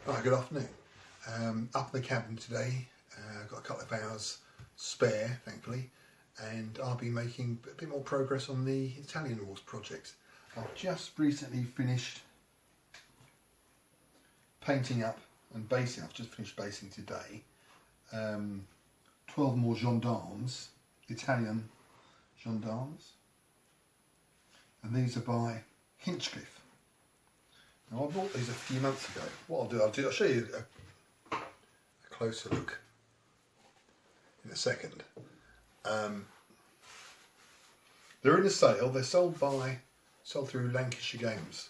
Right, good afternoon. Up in the cabin today, got a couple of hours spare, thankfully, and I'll be making a bit more progress on the Italian walls project. I've just recently finished painting up and basing. I've just finished basing today. 12 more gendarmes, Italian gendarmes, and these are by Hinchcliffe. Now, I bought these a few months ago. What I'll show you a closer look in a second. They're in a sale. They're sold through Lancashire Games,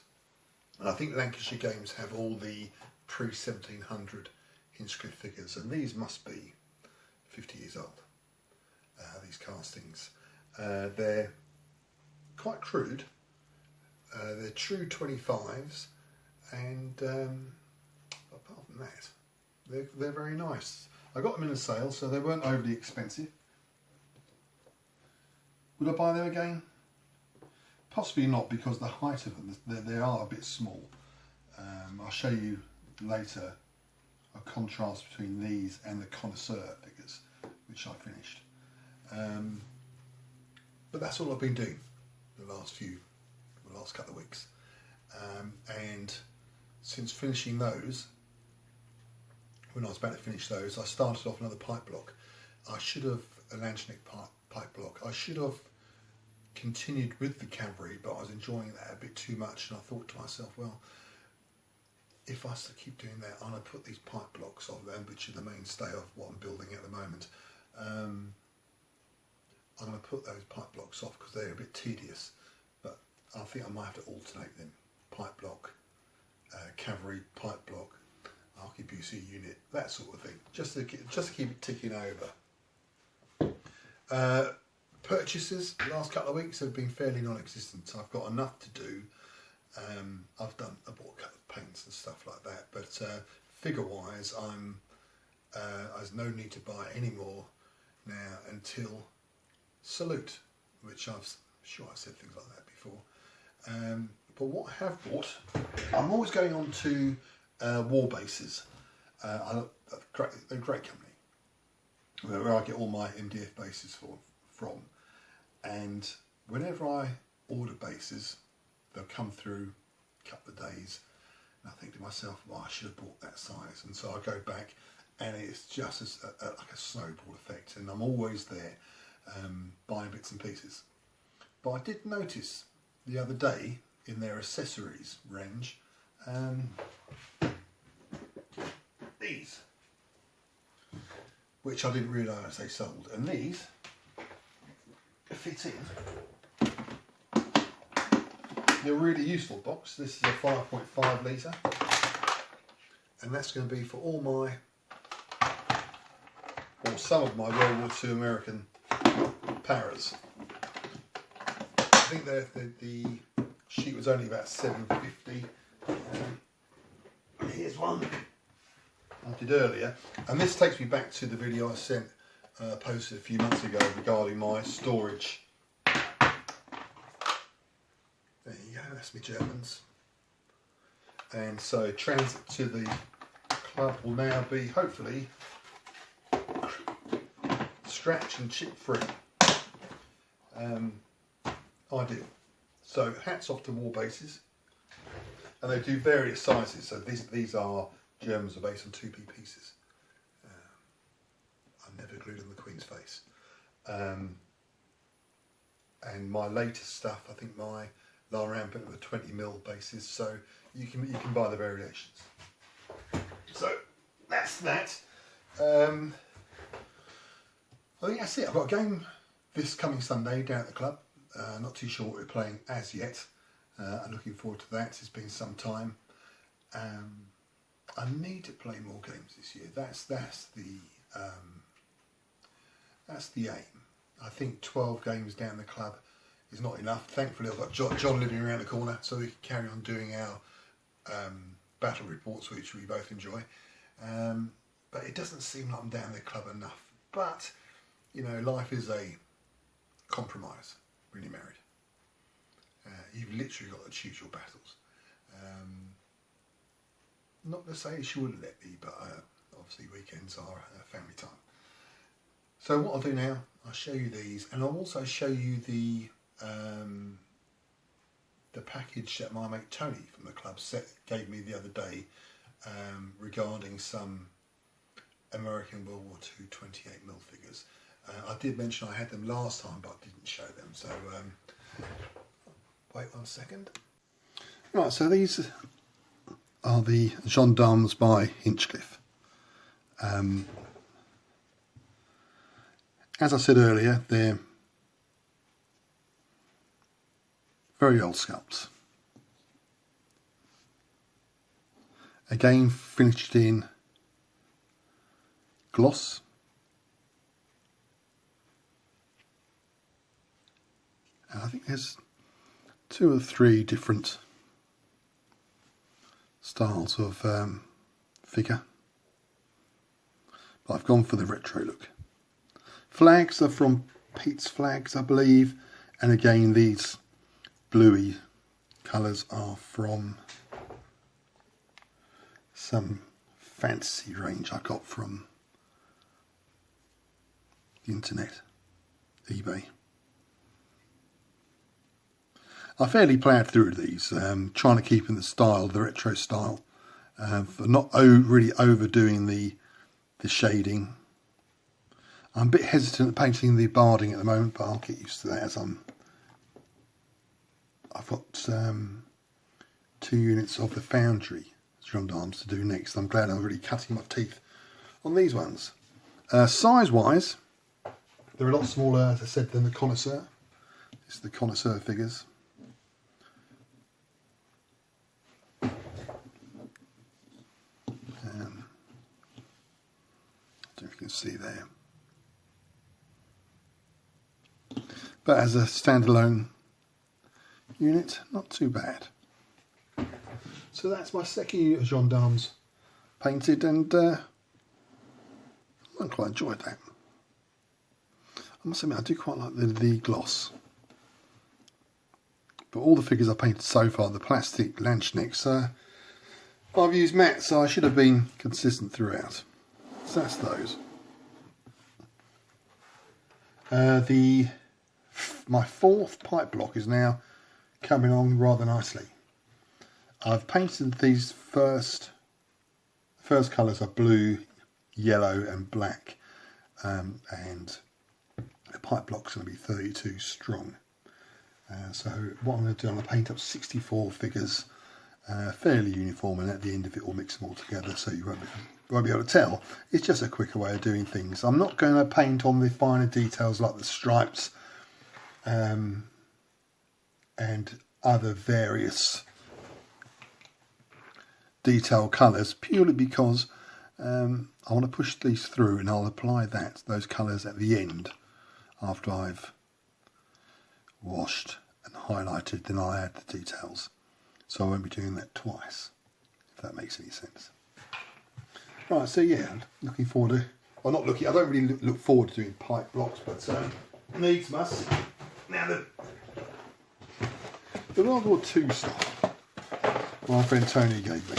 and I think Lancashire Games have all the pre-1700 Hinchcliffe figures, and these must be 50 years old. These castings, they're quite crude. They're true 25s. And apart from that, they're very nice. I got them in a sale, so they weren't overly expensive. Would I buy them again? Possibly not, because the height of them, they are a bit small. I'll show you later a contrast between these and the connoisseur figures, which I finished. But that's all I've been doing the last couple of weeks. And since finishing those, when I was about to finish those, I started off another pipe block. I should have, a Lancashire pipe block, I should have continued with the cavalry, but I was enjoying that a bit too much, and I thought to myself, well, if I was to keep doing that, I'm going to put these pipe blocks on them, which are the mainstay of what I'm building at the moment. I'm going to put those pipe blocks off because they're a bit tedious, but I think I might have to alternate them. Pipe block, cavalry, pipe block, arquebusy unit, that sort of thing, just to keep it ticking over. Purchases the last couple of weeks have been fairly non-existent. I've got enough to do. I bought a couple of paints and stuff like that, but figure-wise, there's no need to buy any more now until Salute, which I'm sure I said things like that before. But what I have bought, I'm always going on to war bases. They're a great company, where I get all my MDF bases from. And whenever I order bases, they'll come through a couple of days, and I think to myself, well, I should have bought that size. And so I go back, and it's just like a snowball effect, and I'm always there buying bits and pieces. But I did notice the other day, in their accessories range, these, which I didn't realise they sold, and these fit in. They're a really useful box. This is a 5.5 litre, and that's going to be for all my, or some of my World War II American paras. I think the sheet was only about $7.50. Here's one I did earlier, and this takes me back to the video I posted a few months ago regarding my storage. There you go, that's my Germans. And so transit to the club will now be hopefully scratch and chip free. Ideal. So hats off to war bases, and they do various sizes. So these are Germans are based on 2p pieces. I never glued on the Queen's face. And my latest stuff, I think my La Rampant were 20mm bases. So you can buy the variations. So that's that. I think that's it. I've got a game this coming Sunday down at the club. Not too sure what we're playing as yet. I'm looking forward to that. It's been some time. I need to play more games this year. That's the aim. I think 12 games down the club is not enough. Thankfully, I've got John living around the corner, so we can carry on doing our battle reports, which we both enjoy. But it doesn't seem like I'm down the club enough. But you know, life is a compromise when you're married. You've literally got to choose your battles. not to say she wouldn't let me, but obviously weekends are family time. So what I'll do now, I'll show you these, and I'll also show you the package that my mate Tony from the club gave me the other day regarding some American World War II 28mm figures. I did mention I had them last time, but I didn't show them, so wait 1 second. Right, so these are the Gendarmes by Hinchcliffe. As I said earlier, they're very old sculpts. Again, finished in gloss. And I think there's 2 or 3 different styles of figure. But I've gone for the retro look. Flags are from Pete's Flags, I believe, and again these bluey colours are from some fancy range I got from the internet, eBay. I fairly ploughed through these, trying to keep in the style, the retro style, for not really overdoing the shading. I'm a bit hesitant at painting the barding at the moment, but I'll get used to that as I've got 2 units of the foundry gendarmes to do next. I'm glad I'm really cutting my teeth on these ones. Size-wise, they're a lot smaller, as I said, than the connoisseur. This is the connoisseur figures. I don't know if you can see there. But as a standalone unit, not too bad. So that's my second unit of gendarmes painted, and I quite enjoyed that. I must admit, I do quite like the gloss. But all the figures I painted so far, the plastic Landsknechts, I've used matte, so I should have been consistent throughout. So that's those. My 4th pipe block is now coming on rather nicely. I've painted these first colours are blue, yellow and black, and the pipe block's going to be 32 strong. So what I'm going to do, I'm going to paint up 64 figures, fairly uniform, and at the end of it we'll mix them all together so you won't be able to tell. It's just a quicker way of doing things. I'm not going to paint on the finer details like the stripes and other various detail colours, purely because I want to push these through, and I'll apply those colours at the end after I've washed and highlighted. Then I'll add the details, so I won't be doing that twice, if that makes any sense. Right, so yeah, looking forward to, well, not looking, I don't really look forward to doing pipe blocks, but needs must. Now the World War II stuff my friend Tony gave me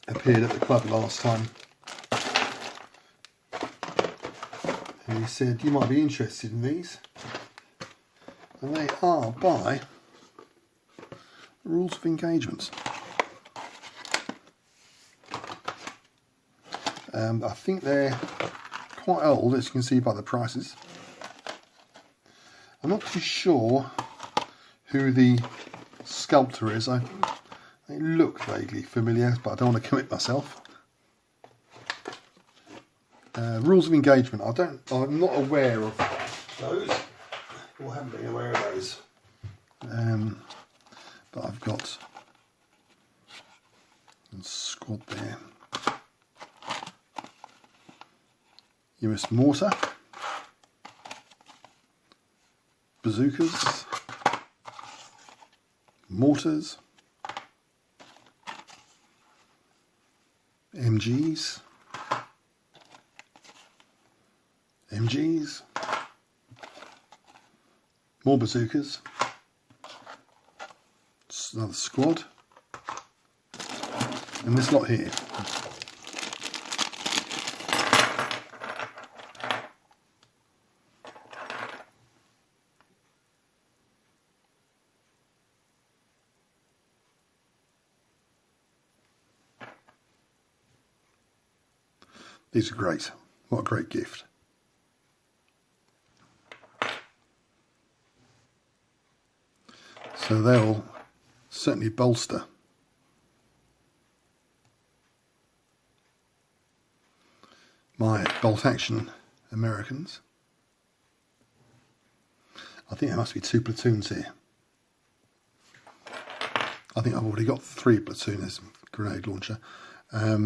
appeared at the club last time, and he said you might be interested in these, and they are by Rules of Engagement. I think they're quite old, as you can see by the prices. I'm not too sure who the sculptor is. They look vaguely familiar, but I don't want to commit myself. Rules of Engagement. I'm not aware of those, or haven't been aware of those. But I've got a squad there. US mortar, bazookas, mortars, MGs, more bazookas, another squad, and this lot here. These are great. What a great gift. So they'll certainly bolster my bolt action Americans. I think there must be 2 platoons here. I think I've already got 3 platoons grenade launcher. I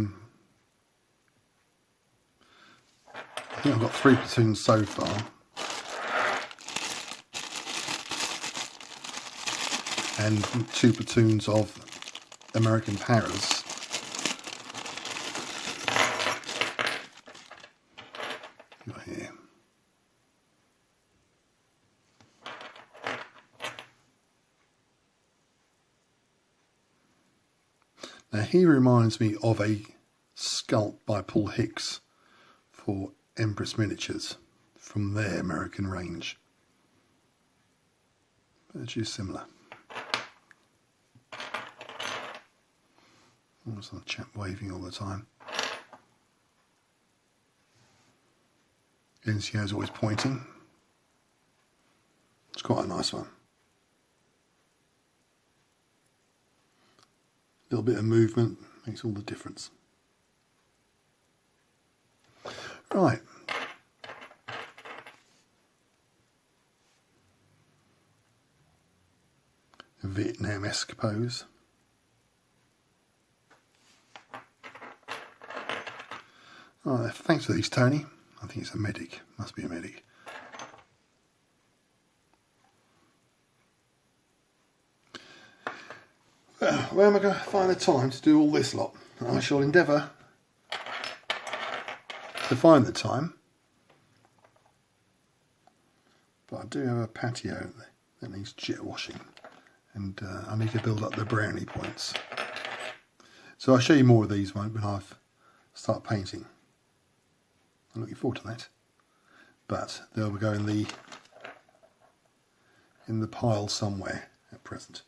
think I've got 3 platoons so far. And 2 platoons of American paras. Got here. Now he reminds me of a sculpt by Paul Hicks for Empress Miniatures from their American range. But it's similar. There's a chap waving all the time. NCO's always pointing. It's quite a nice one. A little bit of movement makes all the difference. Right. A Vietnam-esque pose. Oh, thanks for these, Tony. I think it's a medic. Must be a medic. Where am I going to find the time to do all this lot? I shall endeavour to find the time. But I do have a patio that needs jet washing. And I need to build up the brownie points. So I'll show you more of these when I've start painting. I'm looking forward to that, but they'll go in the pile somewhere at present.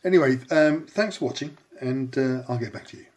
Anyway, thanks for watching, and I'll get back to you.